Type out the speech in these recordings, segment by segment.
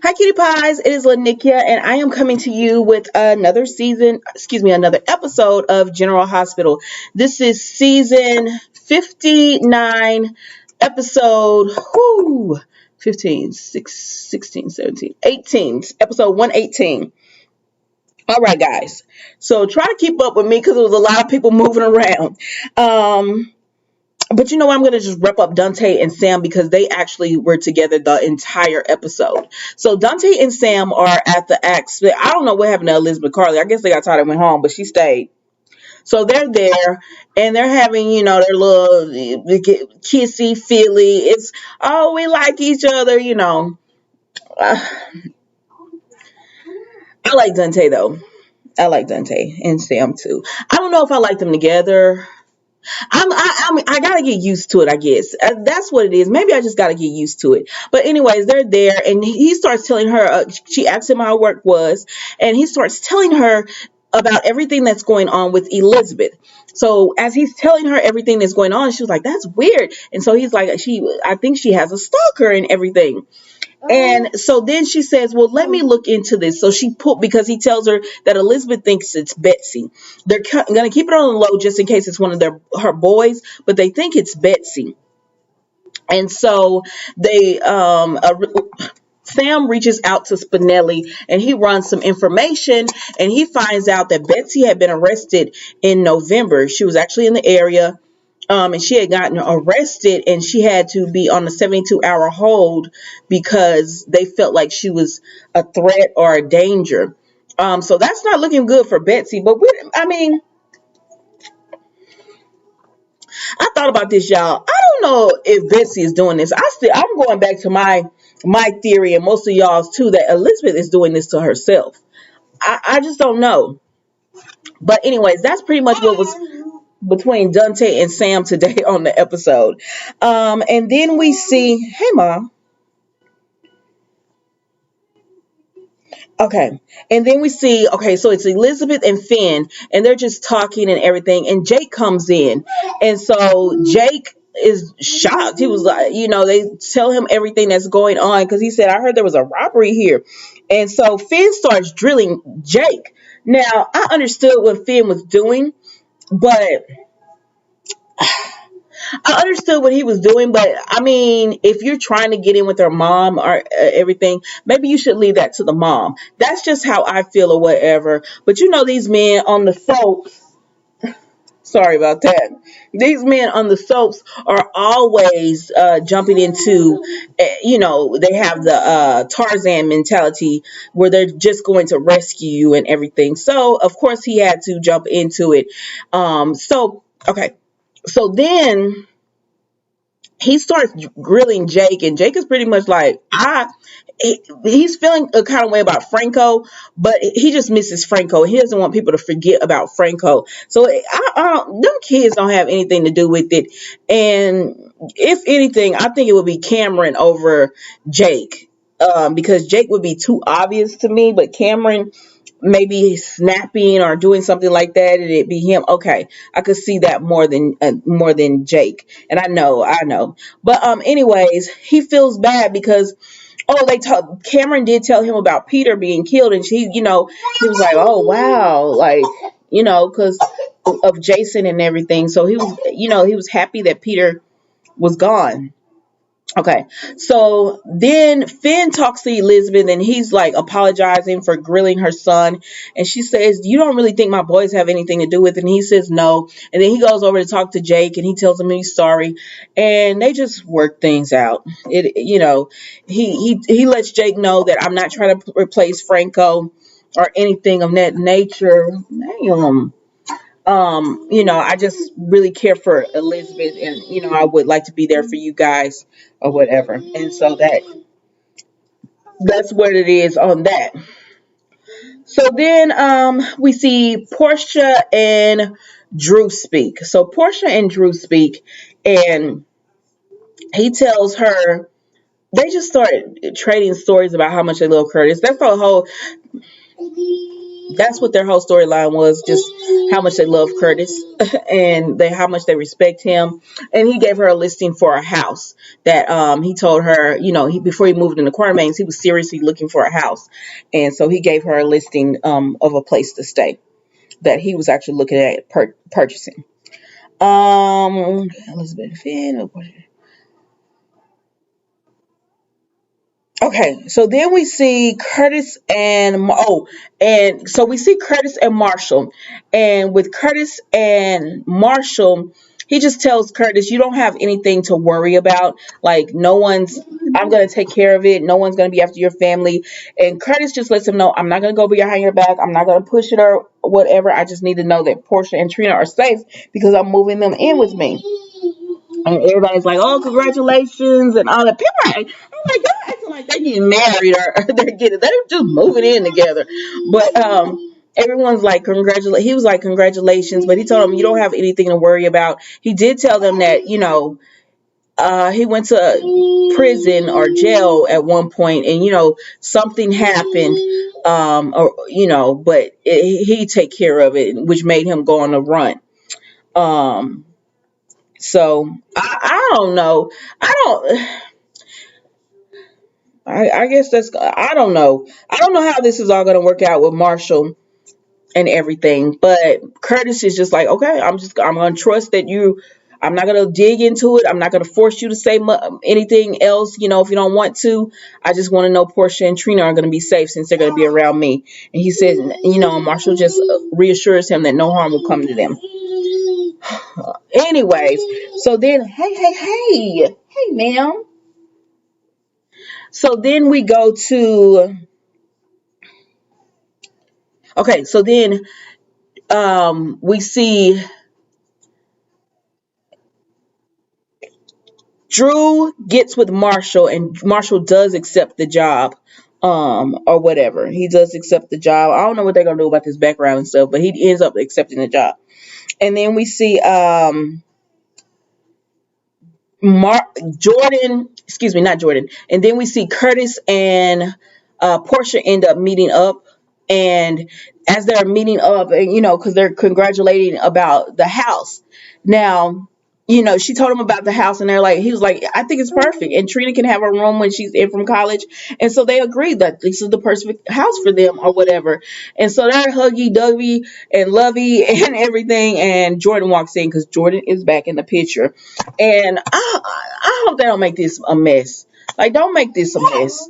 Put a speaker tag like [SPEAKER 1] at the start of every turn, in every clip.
[SPEAKER 1] Hi, cutie pies. It is Lanickia, and I am coming to you with another episode of General Hospital. This is season 59, episode 15, 16, 17, 18, episode 118. All right, guys. So try to keep up with me because there was a lot of people moving around. Um, but I'm going to just wrap up Dante and Sam because they actually were together the entire episode. So Dante and Sam are at the Axe. I don't know what happened to Elizabeth Carly. I guess they got tired and went home, but she stayed. So they're there and they're having, their little kissy feely. It's, oh, we like each other. I like Dante though. I like Dante and Sam too. I don't know if I like them together. I gotta get used to it, I guess. That's what it is. Maybe I just gotta get used to it. But anyways, they're there, and he starts telling her. She asks him how work was, and he starts telling her about everything that's going on with Elizabeth. So as he's telling her everything that's going on, she was like, "That's weird." And so he's like, I think she has a stalker and everything." And so then she says, well, let me look into this. So because he tells her that Elizabeth thinks it's Betsy. They're going to keep it on the low just in case it's one of her boys, but they think it's Betsy. And so Sam reaches out to Spinelli and he runs some information and he finds out that Betsy had been arrested in November. She was actually in the area. And she had gotten arrested and she had to be on a 72-hour hold because they felt like she was a threat or a danger. So that's not looking good for Betsy. But I thought about this, y'all. I don't know if Betsy is doing this. I'm going back to my theory and most of y'all's too that Elizabeth is doing this to herself. I just don't know. But anyways, that's pretty much what was between Dante and Sam today on the episode. And then we see, hey, Mom. Okay. And then we see, okay, so it's Elizabeth and Finn, and they're just talking and everything. And Jake comes in. And so Jake is shocked. He was like, they tell him everything that's going on because he said, I heard there was a robbery here. And so Finn starts drilling Jake. Now, I understood what Finn was doing, but I understood what he was doing, but I mean, if you're trying to get in with her mom or everything, maybe you should leave that to the mom. That's just how I feel or whatever. But these men on the soaps, sorry about that. These men on the soaps are always jumping into, they have the Tarzan mentality where they're just going to rescue you and everything. So, of course, he had to jump into it. Okay. So then he starts grilling Jake, and Jake is pretty much like, he's feeling a kind of way about Franco, but he just misses Franco. He doesn't want people to forget about Franco. So them kids don't have anything to do with it. And if anything, I think it would be Cameron over Jake, because Jake would be too obvious to me, but Cameron maybe snapping or doing something like that and it be him. Okay, I could see that more than Jake. And I know, but anyways, he feels bad because Cameron did tell him about Peter being killed, and he was like, oh wow, like, because of Jason and everything. So he was happy that Peter was gone. Okay, so then Finn talks to Elizabeth and he's like apologizing for grilling her son. And she says, you don't really think my boys have anything to do with it? And he says no. And then he goes over to talk to Jake and he tells him he's sorry. And they just work things out. He lets Jake know that I'm not trying to replace Franco or anything of that nature. Damn. I just really care for Elizabeth and, I would like to be there for you guys or whatever. And so that's what it is on that. So then we see Portia and Drew speak. So Portia and Drew speak and he tells her they just started trading stories about how much they love Curtis. That's the whole that's what their whole storyline was, just how much they love Curtis and how much they respect him. And he gave her a listing for a house that he told her, before he moved into Quartermaines, he was seriously looking for a house. And so he gave her a listing of a place to stay that he was actually looking at purchasing. Elizabeth Finn. Okay, so then we see Curtis and so we see Curtis and Marshall, and with Curtis and Marshall, he just tells Curtis, "You don't have anything to worry about. Like no one's, I'm gonna take care of it. No one's gonna be after your family." And Curtis just lets him know, "I'm not gonna go behind your back. I'm not gonna push it or whatever. I just need to know that Portia and Trina are safe because I'm moving them in with me." And everybody's like, "Oh, congratulations," and all that. People are like, "Oh my God," acting like they're getting married or they're just moving in together. But everyone's like, "Congratulate." He was like, "Congratulations," but he told them, "You don't have anything to worry about." He did tell them that he went to prison or jail at one point, and something happened, or but he take care of it, which made him go on a run. Um, so I don't know. I don't. I guess that's. I don't know. I don't know how this is all going to work out with Marshall and everything. But Curtis is just like, okay, I'm going to trust that you. I'm not going to dig into it. I'm not going to force you to say anything else. If you don't want to, I just want to know Portia and Trina are going to be safe since they're going to be around me. And he says, Marshall just reassures him that no harm will come to them. Anyways, so then, hey, ma'am. So then we go to, okay, so then we see Drew gets with Marshall, and Marshall does accept the job, or whatever. He does accept the job. I don't know what they're gonna do about this background and stuff, but he ends up accepting the job. And then we see Jordan, excuse me, not Jordan. And then we see Curtis and Portia end up meeting up. And as they're meeting up, and because they're congratulating about the house. Now, she told him about the house, and he was like, "I think it's perfect." And Trina can have a room when she's in from college. And so they agreed that this is the perfect house for them or whatever. And so they're huggy dovey and lovey and everything. And Jordan walks in because Jordan is back in the picture. And I hope they don't make this a mess. Like, don't make this a mess.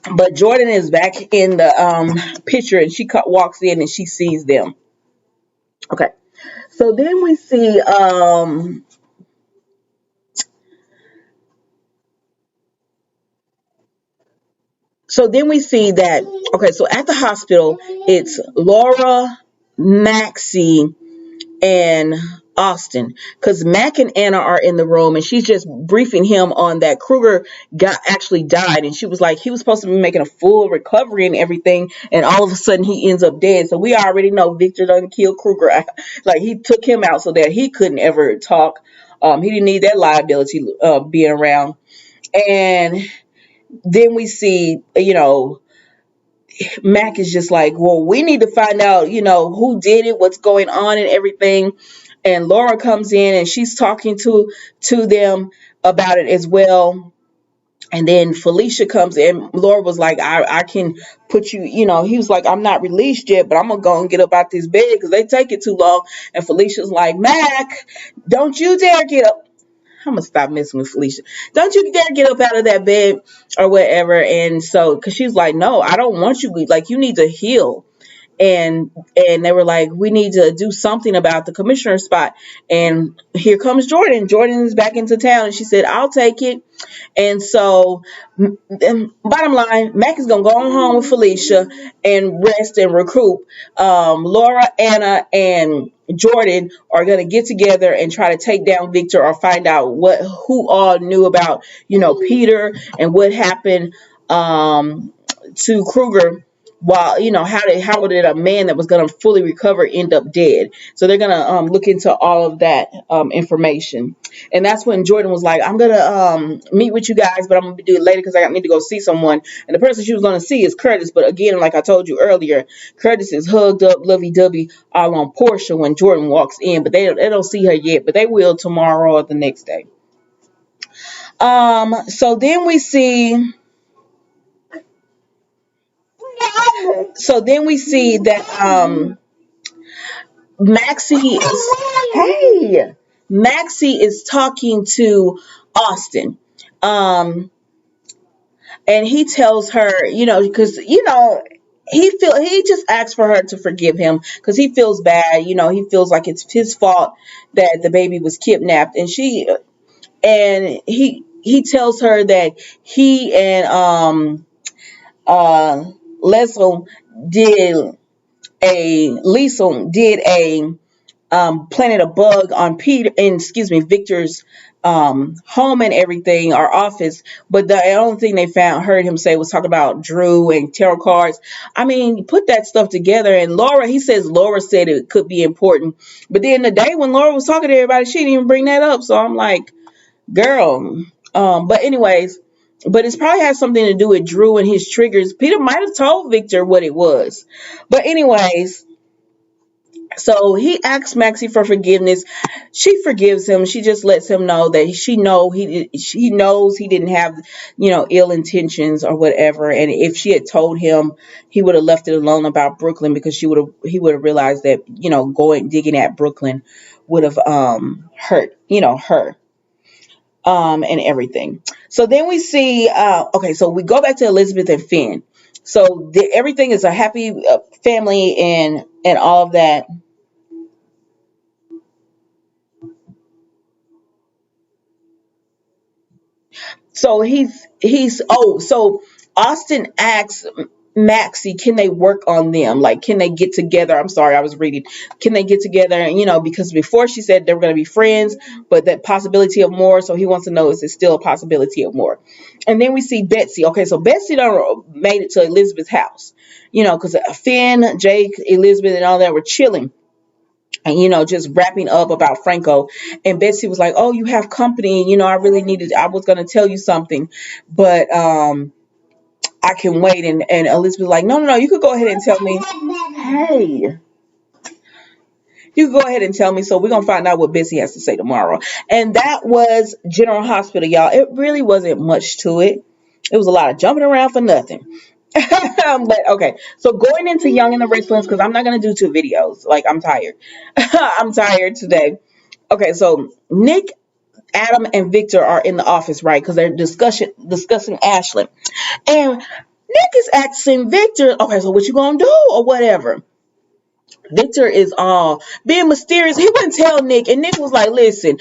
[SPEAKER 1] But Jordan is back in the picture, and she walks in and she sees them. Okay. So then we see that, okay, so at the hospital it's Laura, Maxie, and Austin, because Mac and Anna are in the room, and she's just briefing him on that Kruger actually died, and she was like, he was supposed to be making a full recovery and everything, and all of a sudden he ends up dead. So we already know Victor done killed Kruger. Like, he took him out so that he couldn't ever talk. He didn't need that liability being around. And then we see, Mac is just like, well, we need to find out, who did it, what's going on and everything. And Laura comes in and she's talking to them about it as well. And then Felicia comes in. Laura was like, I can put you, he was like, I'm not released yet, but I'm going to go and get up out this bed because they take it too long. And Felicia's like, Mac, don't you dare get up. I'm going to stop messing with Felicia. Don't you dare get up out of that bed or whatever. And so, because she's like, no, I don't want you. Like, you need to heal. And they were like, we need to do something about the commissioner spot. And here comes Jordan. Jordan is back into town. And she said, I'll take it. And so, bottom line, Mac is going to go on home with Felicia and rest and recoup. Laura, Anna, and Jordan are going to get together and try to take down Victor or find out who all knew about, Peter and what happened to Kruger while how did a man that was going to fully recover end up dead. So they're going to look into all of that information. And that's when Jordan was like, I'm going to meet with you guys, but I'm going to do it later because I need to go see someone. And the person she was going to see is Curtis. But again, like I told you earlier, Curtis is hugged up lovey-dovey all on Portia when Jordan walks in, but they don't see her yet, but they will tomorrow or the next day. So then we see that Maxie is hey Maxie is talking to Austin. And he tells her, because he just asks for her to forgive him because he feels bad. He feels like it's his fault that the baby was kidnapped, and he tells her that he and Leslie did a planted a bug on Victor's home and everything, our office. But the only thing they heard him say was talk about Drew and tarot cards. I mean, put that stuff together. And he says Laura said it could be important. But then the day when Laura was talking to everybody, she didn't even bring that up. So I'm like, girl. But anyways, but it's probably has something to do with Drew and his triggers. Peter might have told Victor what it was. But anyways, so he asks Maxie for forgiveness. She forgives him. She just lets him know that she knows he didn't have, ill intentions or whatever. And if she had told him, he would have left it alone about Brooklyn, because he would have realized that, going digging at Brooklyn would have hurt, her and everything. So then we see so we go back to Elizabeth and Finn. So everything is a happy family and all of that. So so Austin asks Maxie, can they work on them? Like, can they get together? I'm sorry, I was reading. Can they get together? Because before she said they were going to be friends, but that possibility of more. So he wants to know, is it still a possibility of more? And then we see Betsy. Okay, so Betsy done made it to Elizabeth's house, because Finn, Jake, Elizabeth, and all that were chilling. And just wrapping up about Franco. And Betsy was like, oh, you have company, I was going to tell you something, but I can wait. And Elizabeth was like, no, you could go ahead and tell me. Hey, you can go ahead and tell me. So we're going to find out what Betsy has to say tomorrow. And that was General Hospital, y'all. It really wasn't much to it. It was a lot of jumping around for nothing. But okay, so going into Young and the Restless, because I'm not going to do two videos. Like, I'm tired. I'm tired today. Okay, so Nick, Adam, and Victor are in the office, right? Because they're discussing Ashlyn. And Nick is asking Victor, okay, so what you gonna do or whatever. Victor is all being mysterious. He wouldn't tell Nick, and Nick was like, listen,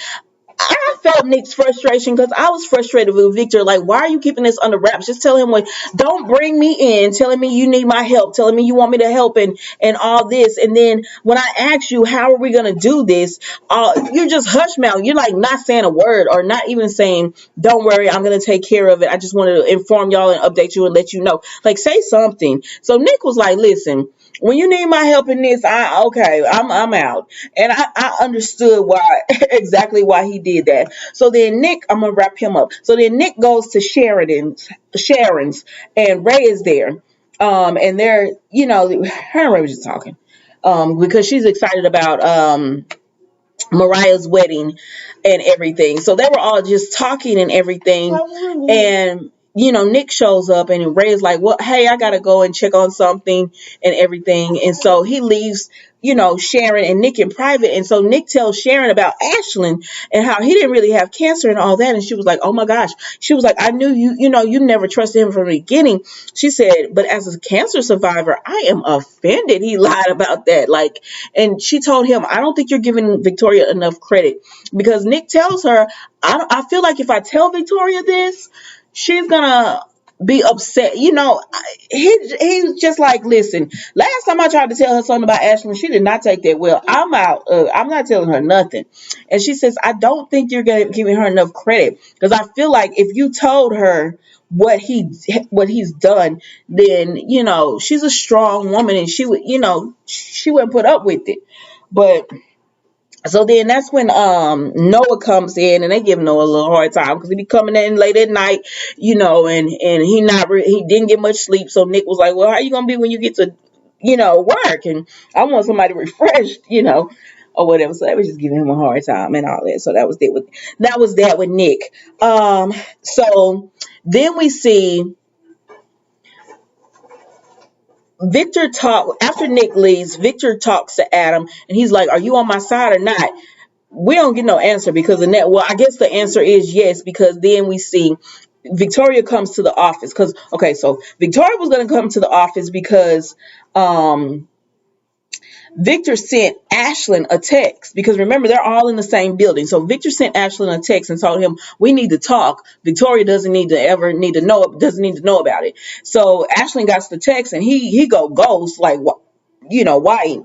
[SPEAKER 1] I felt Nick's frustration because I was frustrated with Victor. Like, why are you keeping this under wraps? Just tell him, don't bring me in, telling me you need my help, telling me you want me to help and all this. And then when I ask you, how are we going to do this? You're just hush mouth. You're like not saying a word, or not even saying, don't worry, I'm going to take care of it. I just wanted to inform y'all and update you and let you know. Like, say something. So Nick was like, listen, when you need my help in this, I'm out. And I understood why, exactly why he did that. So then Nick, I'm gonna wrap him up. So then Nick goes to Sharon's, and Ray is there. And they're, her and Ray was just talking. Because she's excited about Mariah's wedding and everything. So they were all just talking and everything. And Nick shows up, and Ray's like, well, hey, I gotta go and check on something and everything. And so he leaves, Sharon and Nick in private. And so Nick tells Sharon about Ashlyn and how he didn't really have cancer and all that. And she was like, oh my gosh. She was like, I knew you never trusted him from the beginning. She said, but as a cancer survivor, I am offended he lied about that. Like, and she told him, I don't think you're giving Victoria enough credit, because Nick tells her, I feel like if I tell Victoria this, she's gonna be upset. He's just like, listen, last time I tried to tell her something about Ashley, she did not take that well. I'm out. I'm not telling her nothing. And she says, I don't think you're giving her enough credit, because I feel like if you told her what he's done, then she's a strong woman, and she wouldn't put up with it. But so then that's when Noah comes in, and they give Noah a little hard time because he be coming in late at night, and he didn't get much sleep. So Nick was like, well, how you gonna be when you get to work? And I want somebody refreshed, or whatever. So they was just giving him a hard time and all that. So that with Nick. So then we see Victor talk after Nick leaves. Victor talks to Adam, and he's like, are you on my side or not? We don't get no answer because of that. Well, I guess the answer is yes, because then we see Victoria comes to the office. Because, okay, so Victoria was going to come to the office because Victor sent Ashlyn a text, because remember, they're all in the same building. So Victor sent Ashlyn a text and told him, we need to talk. Victoria doesn't need to know about it. So Ashlyn got the text, and he go ghost, like, why?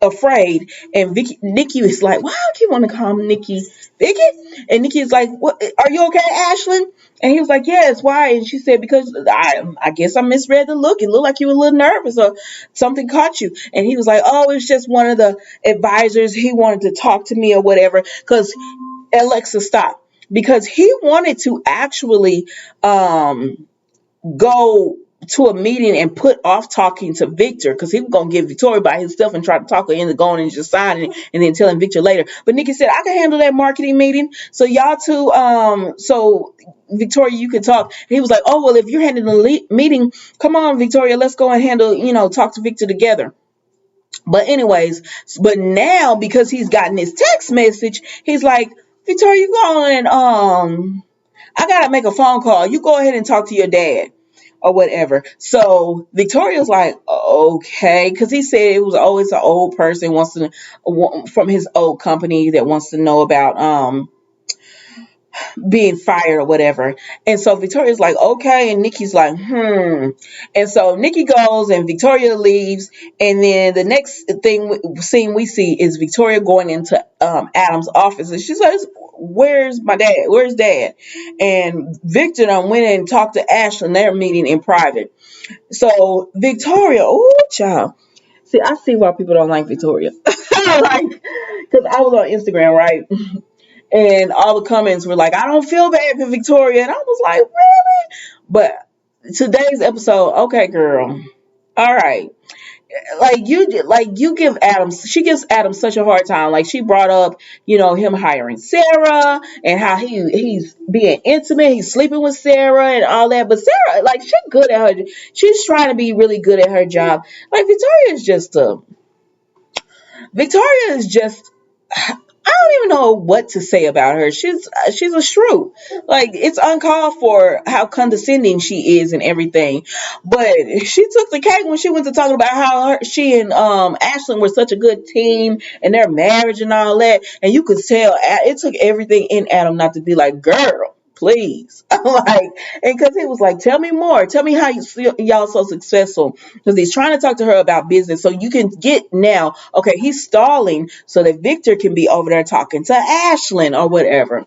[SPEAKER 1] Afraid. And Nikki is like, why don't you want to call me Nikki? Vicky? And Nikki is like, what, are you okay, Ashlyn? And he was like, yes, why? And she said, because I guess I misread the look. It looked like you were a little nervous or something caught you. And he was like, oh, it's just one of the advisors. He wanted to talk to me or whatever. Because Alexa, stop. Because he wanted to actually go to a meeting and put off talking to Victor, because he was going to give Victoria by his stuff and try to talk her into going and just signing it and then telling Victor later. But Nikki said, I can handle that marketing meeting. So y'all two, so Victoria, you can talk. And he was like, oh, well, if you're handling the meeting, come on, Victoria, let's go and handle, talk to Victor together. But anyways, but now because he's gotten this text message, he's like, Victoria, you go and I gotta make a phone call. You go ahead and talk to your dad or whatever. So Victoria's like, okay, because he said it was always an old person from his old company that wants to know about being fired or whatever. And so Victoria's like, okay, and Nikki's like, And so Nikki goes and Victoria leaves, and then the next scene we see is Victoria going into Adam's office, and she says, where's my dad? Where's dad? And Victor went and talked to Ashley, and they're meeting in private. So Victoria, oh child. See, I see why people don't like Victoria. Like, because I was on Instagram, right? And all the comments were like, I don't feel bad for Victoria. And I was like, really? But today's episode, okay, girl. All right. You give Adam, she gives Adam such a hard time. Like, she brought up, him hiring Sarah and how he's being intimate, he's sleeping with Sarah and all that. But Sarah, like, she's trying to be really good at her job. Like, Victoria is just, I don't even know what to say about her. She's a shrew. Like, it's uncalled for how condescending she is and everything. But she took the cake when she went to talking about how she and Ashlyn were such a good team and their marriage and all that. And you could tell it took everything in Adam not to be like, girl, please. Like, and because he was like, tell me more. Tell me how y'all so successful. Because he's trying to talk to her about business. So you can get now, okay, he's stalling so that Victor can be over there talking to Ashlyn or whatever.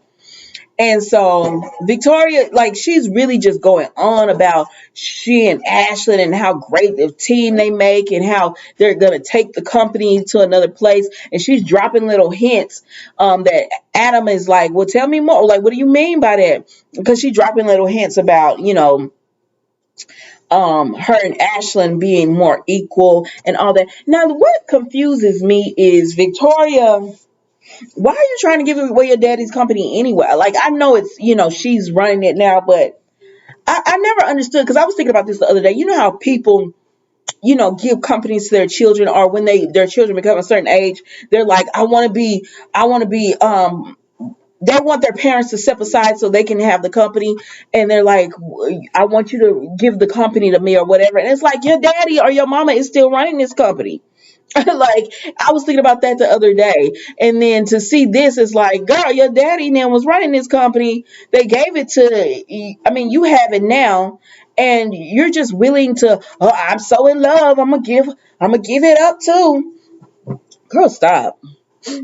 [SPEAKER 1] And so Victoria, like, she's really just going on about she and Ashlyn and how great the team they make and how they're going to take the company to another place. And she's dropping little hints that Adam is like, well, tell me more. Like, what do you mean by that? Because she's dropping little hints about, her and Ashlyn being more equal and all that. Now, what confuses me is Victoria, why are you trying to give away your daddy's company anyway? Like, I know it's, she's running it now, but I never understood, because I was thinking about this the other day. You know how people, give companies to their children, or when their children become a certain age, they're like, I want to be, they want their parents to step aside so they can have the company. And they're like, I want you to give the company to me or whatever. And it's like, your daddy or your mama is still running this company. Like, I was thinking about that the other day. And then to see this is like, girl, your daddy now was running this company. They gave it to, I mean, you have it now. And you're just willing to, oh, I'm so in love. I'm gonna give it up too. Girl, stop.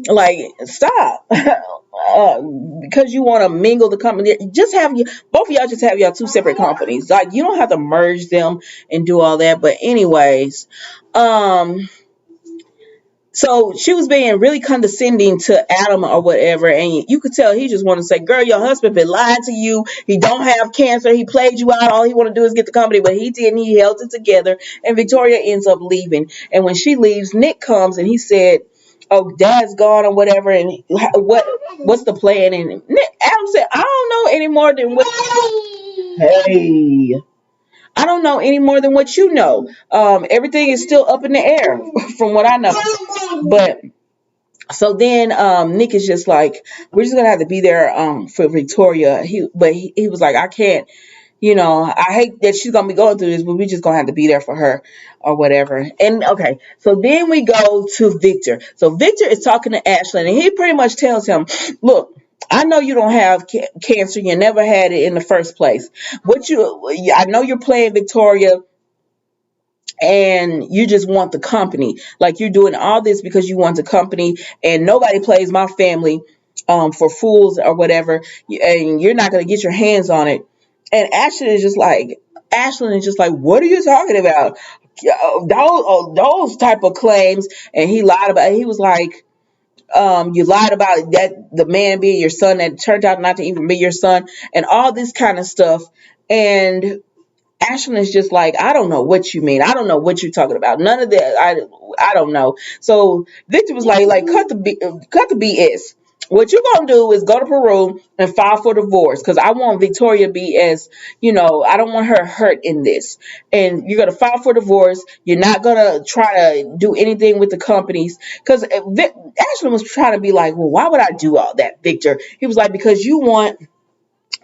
[SPEAKER 1] Like, stop. Because you want to mingle the company, just have you both of y'all just have y'all two separate companies. Like, you don't have to merge them and do all that. But anyways, um, so she was being really condescending to Adam or whatever, and you could tell he just wanted to say, "Girl, your husband been lying to you. He don't have cancer. He played you out. All he want to do is get the company, but he didn't. He held it together." And Victoria ends up leaving. And when she leaves, Nick comes and he said, "Oh, Dad's gone or whatever." And what's the plan? And Adam said, "I don't know any more than what." Hey. I don't know any more than what you know. Everything is still up in the air from what I know. But so then Nick is just like, we're just gonna have to be there for Victoria. He was like, I can't, I hate that she's gonna be going through this, but we just gonna have to be there for her or whatever. And okay, so then we go to Victor. So Victor is talking to Ashlyn, and he pretty much tells him, look, I know you don't have cancer. You never had it in the first place. I know you're playing Victoria and you just want the company. Like, you're doing all this because you want the company, and nobody plays my family for fools or whatever, and you're not going to get your hands on it. And Ashlyn is just like, what are you talking about? Those type of claims. And he lied about it. He was like, you lied about that the man being your son that turned out not to even be your son, and all this kind of stuff. And Ashlyn is just like, I don't know what you mean. I don't know what you're talking about. None of that. I don't know. So Victor was like, cut the BS. What you're gonna do is go to Peru and file for divorce, because I want Victoria to be as, I don't want her hurt in this. And you're gonna file for divorce. You're not gonna try to do anything with the companies, because Ashlyn was trying to be like, well, why would I do all that, Victor? He was like, because you want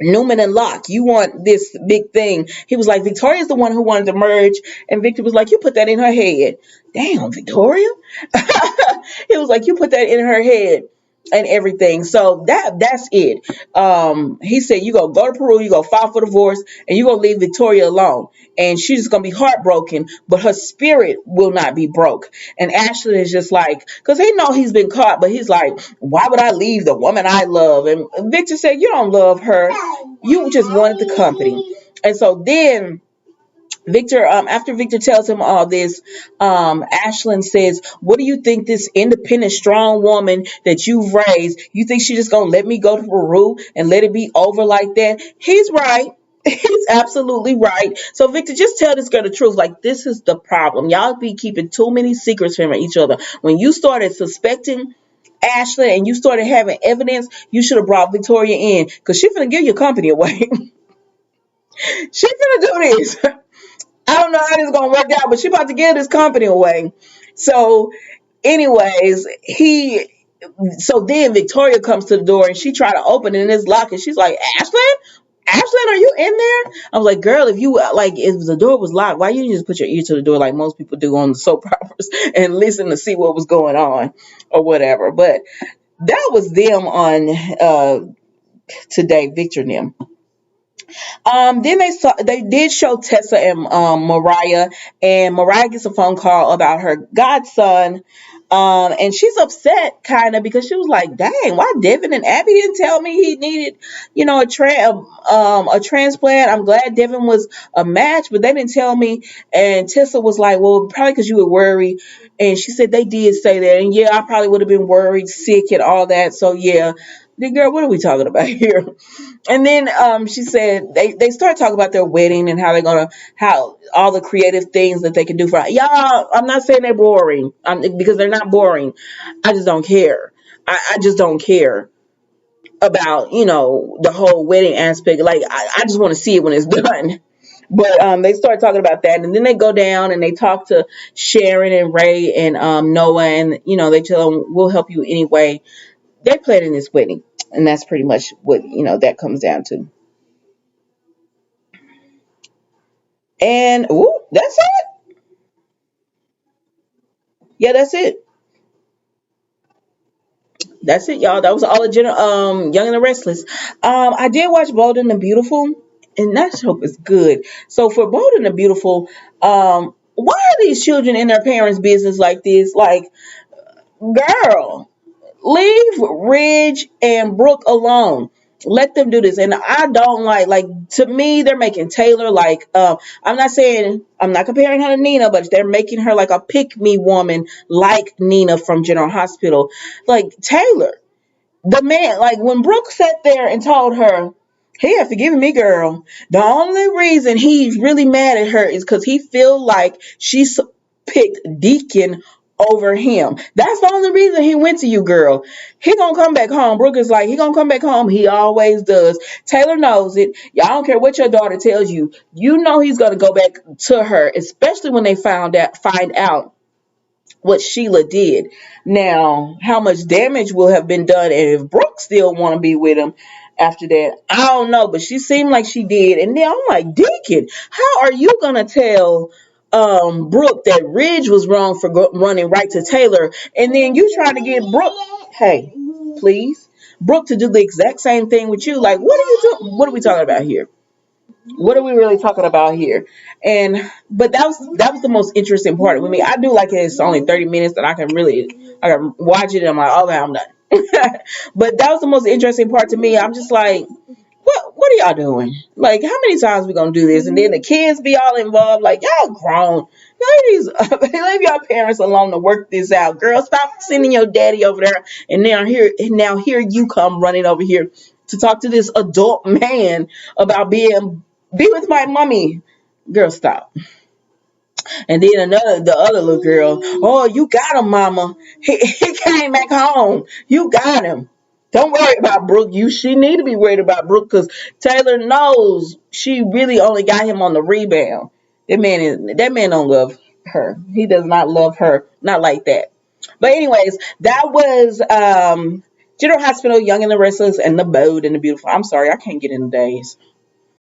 [SPEAKER 1] Newman and Locke. You want this big thing. He was like, Victoria's the one who wanted to merge. And Victor was like, you put that in her head. Damn, Victoria? He was like, you put that in her head and everything. So that's it. He said, you go to Peru, you go file for divorce, and you gonna leave Victoria alone. And she's just gonna be heartbroken, but her spirit will not be broke. And Ashley is just like, because he know he's been caught, but he's like, why would I leave the woman I love? And Victor said, you don't love her. You just wanted the company. And so then Victor, after Victor tells him all this, Ashlyn says, what do you think this independent, strong woman that you've raised, you think she just gonna let me go to Peru and let it be over like that? He's right. He's absolutely right. So Victor, just tell this girl the truth. Like, this is the problem. Y'all be keeping too many secrets from each other. When you started suspecting Ashlyn and you started having evidence, you should have brought Victoria in, because she's gonna give your company away. She's gonna do this. I don't know how this is gonna work out, but she about to give this company away. So, anyways, so then Victoria comes to the door and she tried to open it and it's locked, and she's like, Ashlyn, are you in there? I was like, girl, if the door was locked, why you didn't just put your ear to the door like most people do on the soap operas and listen to see what was going on or whatever. But that was them on today, Victor and them. Then they did show Tessa and Mariah, and Mariah gets a phone call about her godson. And she's upset kind of, because she was like, dang, why Devin and Abby didn't tell me he needed, a transplant. I'm glad Devin was a match, but they didn't tell me. And Tessa was like, well, probably because you were worried. And she said they did say that. And yeah, I probably would have been worried, sick, and all that. So yeah, the girl, what are we talking about here? And then she said they start talking about their wedding and how all the creative things that they can do for y'all. I'm not saying they're boring, because they're not boring. I just don't care. I just don't care about the whole wedding aspect. Like, I just want to see it when it's done. But they start talking about that, and then they go down and they talk to Sharon and Ray and Noah, and they tell them, we'll help you anyway. They're planning this wedding, and that's pretty much what that comes down to. And ooh, that's it. Yeah, that's it. That's it, y'all. That was all of Young and the Restless. I did watch Bold and the Beautiful, and that show was good. So for Bold and the Beautiful, why are these children in their parents' business like this? Like, girl, leave Ridge and Brooke alone. Let them do this. And I don't like to me, they're making Taylor like I'm not saying I'm not comparing her to Nina, but they're making her like a pick me woman like Nina from General Hospital. Like Taylor, the man, like when Brooke sat there and told her, he has forgiven me, girl. The only reason he's really mad at her is because he feel like she's picked Deacon over him. That's the only reason he went to you, girl. He gonna come back home. Brooke is like, he gonna come back home. He always does. Taylor knows it. Y'all don't care what your daughter tells you. You know he's gonna go back to her, especially when they find out what Sheila did. Now, how much damage will have been done, and if Brooke still want to be with him after that, I don't know. But she seemed like she did, and then I'm like, Deacon, how are you gonna tell Brooke that Ridge was wrong for running right to Taylor, and then you trying to get Brooke, hey, please, Brooke to do the exact same thing with you? Like, what are you doing? What are we talking about here? What are we really talking about here? And but that was the most interesting part with me. I do like it. It's only 30 minutes that I can watch it and I'm like, okay, I'm done. But that was the most interesting part to me. I'm just like, what are y'all doing? Like, how many times we gonna do this? And then the kids be all involved. Like, y'all grown. Ladies, leave your parents alone to work this out. Girl, stop sending your daddy over there. And now here you come running over here to talk to this adult man about be with my mommy. Girl, stop. And then the other little girl, oh, you got him, mama. He came back home. You got him. Don't worry about Brooke. She need to be worried about Brooke because Taylor knows she really only got him on the rebound. That man don't love her. He does not love her. Not like that. But anyways, that was General Hospital, Young and the Restless, and the Bold and the Beautiful. I'm sorry, I can't get in the days.